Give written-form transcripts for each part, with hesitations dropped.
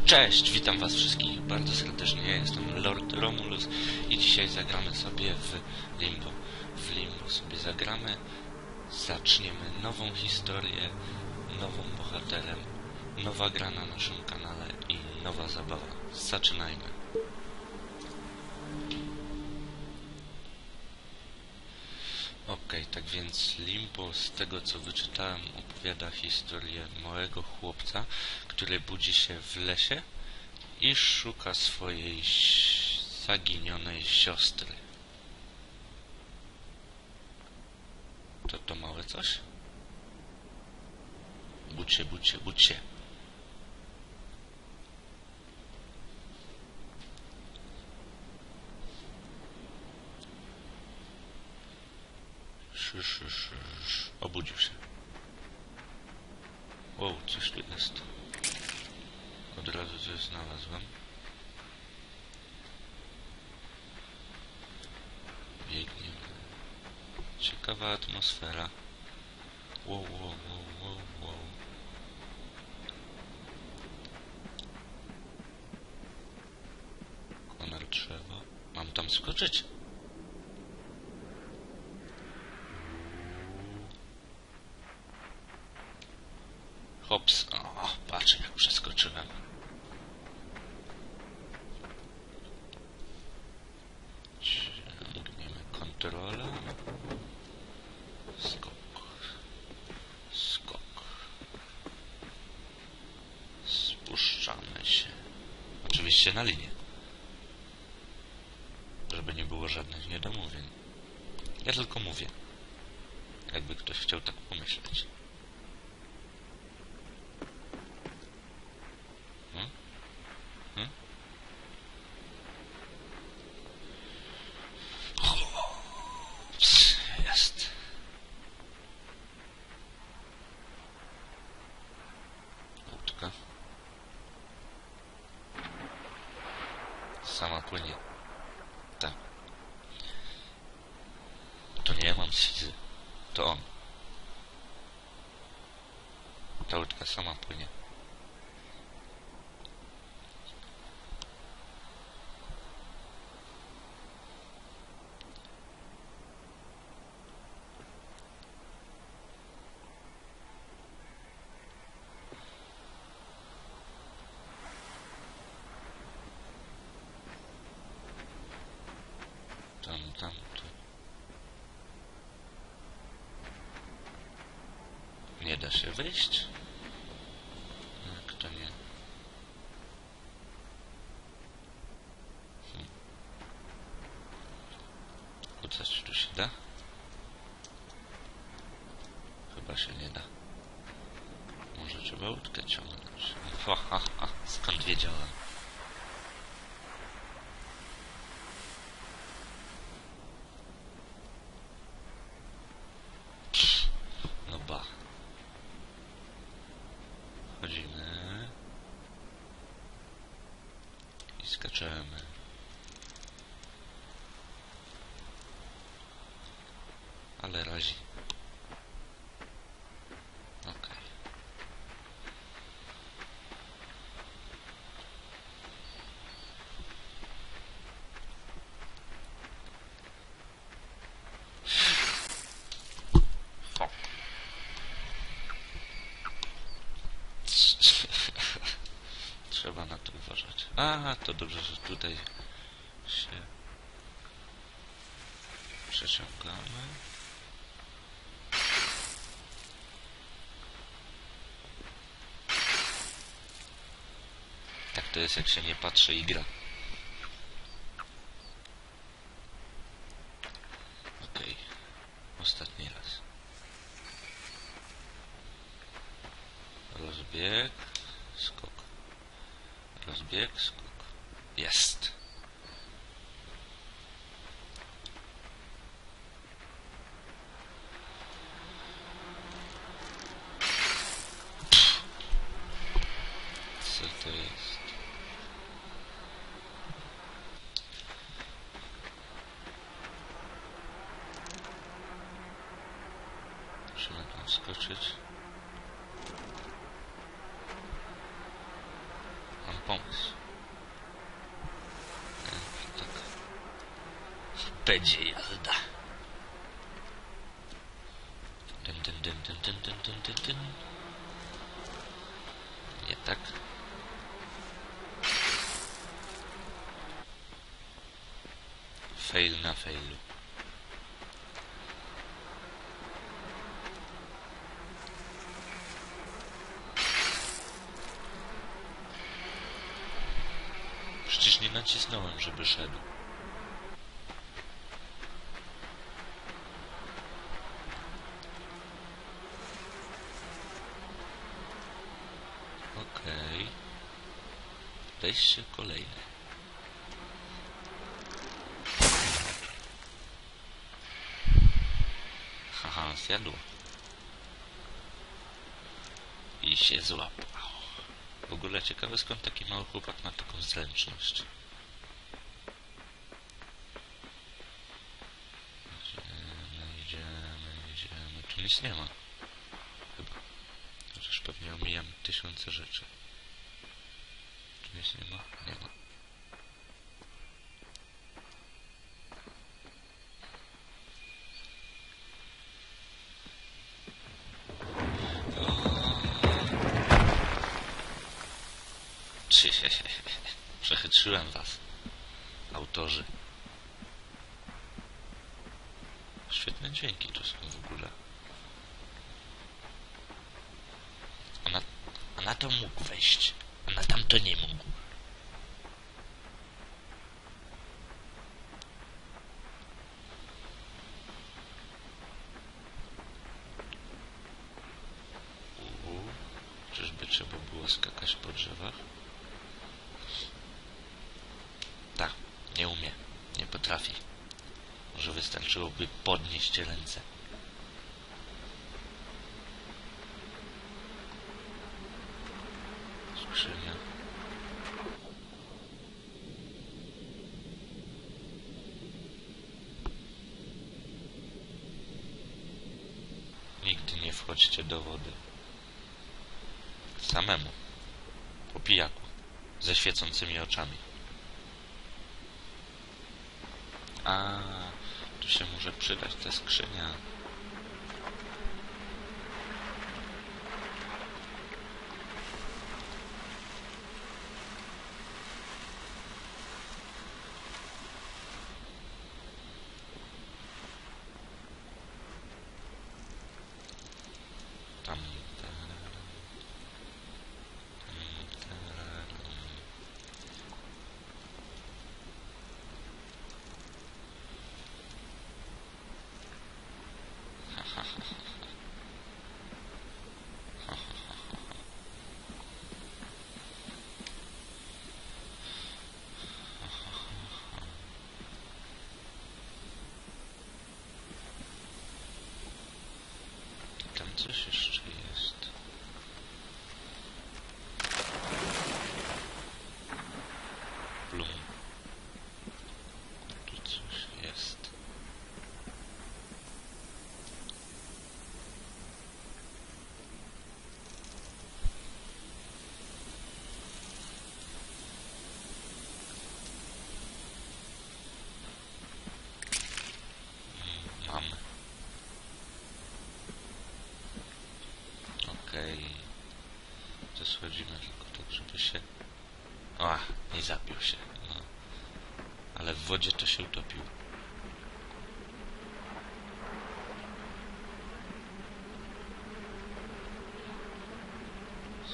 Cześć, witam was wszystkich bardzo serdecznie, ja jestem Lord Romulus i dzisiaj zagramy sobie w Limbo. W Limbo sobie zagramy, zaczniemy nową historię, nowym bohaterem, nowa gra na naszym kanale i nowa zabawa. Zaczynajmy. Okej, tak więc Limbo, z tego co wyczytałem, opowiada historię małego chłopca, który budzi się w lesie i szuka swojej zaginionej siostry. To małe coś? Budź się, budź się, budź się. Obudził się. Wow, coś tu jest. Od razu coś znalazłem. Biegnie. Ciekawa atmosfera. Wow, wow, wow, wow, wow. Konar drzewo. Mam tam skoczyć? Hops. O, patrz jak przeskoczyłem. Ciągniemy kontrolę. Skok. Skok. Spuszczamy się. Oczywiście na linię. Żeby nie było żadnych niedomówień. Ja tylko mówię. Jakby ktoś chciał tak pomyśleć. Jest. Łódka. Sama płynie. Tak. To nie ja mam schizy. To on. Ta łódka sama płynie. Tam, tu. Nie da się wyjść? Jak to nie? Kucać tu się da? Chyba się nie da. Może trzeba łódkę ciągnąć. Ha, ha, ha. Skąd wiedziałem? No ba. Chodzimy. I skaczemy. Ale razi. Okej. O. Trzeba na to uważać. A, to dobrze, że tutaj się przeciągamy. Tak to jest, jak się nie patrzy i gra. Okej. Ostatni raz. Rozbieg. Skok. Rozbieg, skok. Jest. Co to jest? Musimy tam wskoczyć. pomysł. Tak. Będzie jazda. Nie tak. Fail na failu. Przecież nie nacisnąłem, żeby szedł. Okej. Wejście kolejne. Haha, zjadło. I się złapał. W ogóle ciekawe, skąd taki mały chłopak ma taką zręczność. Idziemy. Tu nic nie ma. Chyba. Chociaż pewnie omijam tysiące rzeczy. Tu nic nie ma? Nie ma. Przechytrzyłem was, autorzy. Świetne dźwięki tu są w ogóle. A na to mógł wejść, a na tamto nie mógł. Czyżby trzeba było skakać po drzewach? Tak, nie umie, nie potrafi. Może wystarczyłoby podnieść ręce. Skrzynia. Nigdy nie wchodźcie do wody. Samemu. Po pijaku. Ze świecącymi oczami. A, tu się może przydać ta skrzynia. Tam. Tam coś jeszcze jest. Blum. Tu coś jest. Mamy. Okej. To schodzimy tylko tak, żeby się... O, nie zabił się. No. Ale w wodzie to się utopił.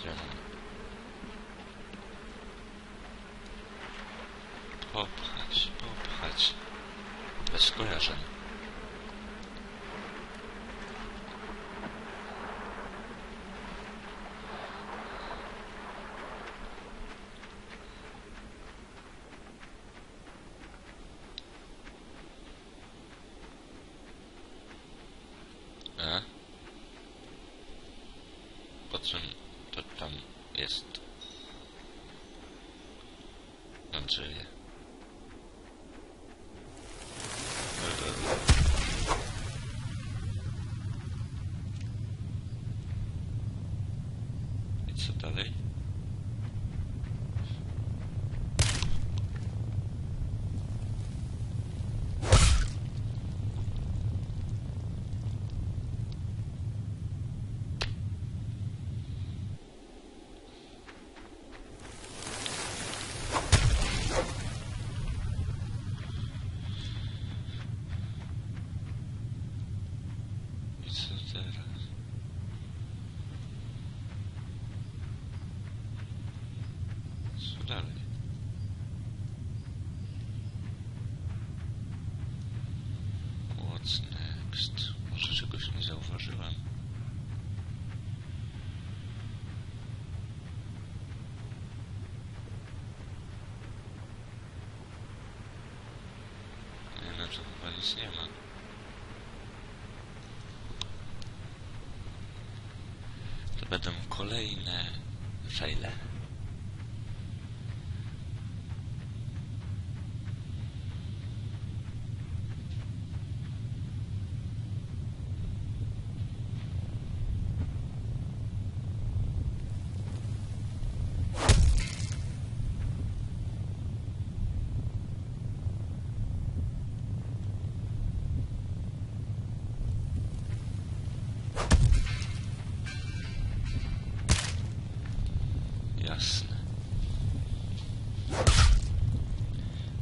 Zjadam. Popchać. Bez skojarzeń. Po co to tam jest? Andrzeje. I co dalej? tak dalej. What's next? Może czegoś nie zauważyłem? Nie, no to chyba nic nie ma. To będą kolejne fejle. Jasne.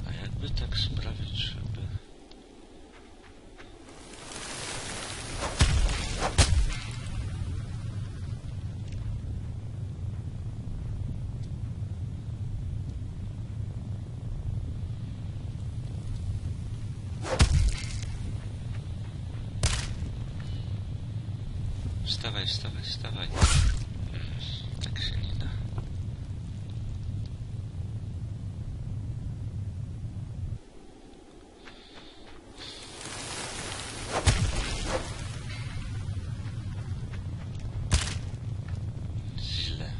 A jakby tak sprawić, żeby... Wstawaj, wstawaj, wstawaj. Tak się nie da. Źle.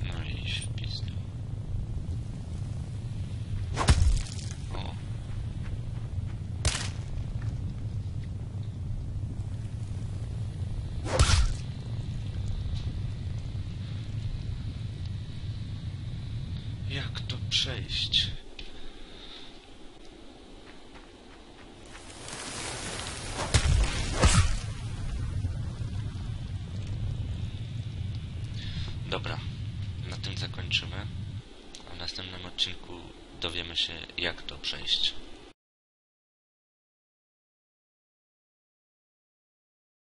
No i wpizdał. O. Jak to przejść? Dobra, na tym zakończymy, a w następnym odcinku dowiemy się, jak to przejść.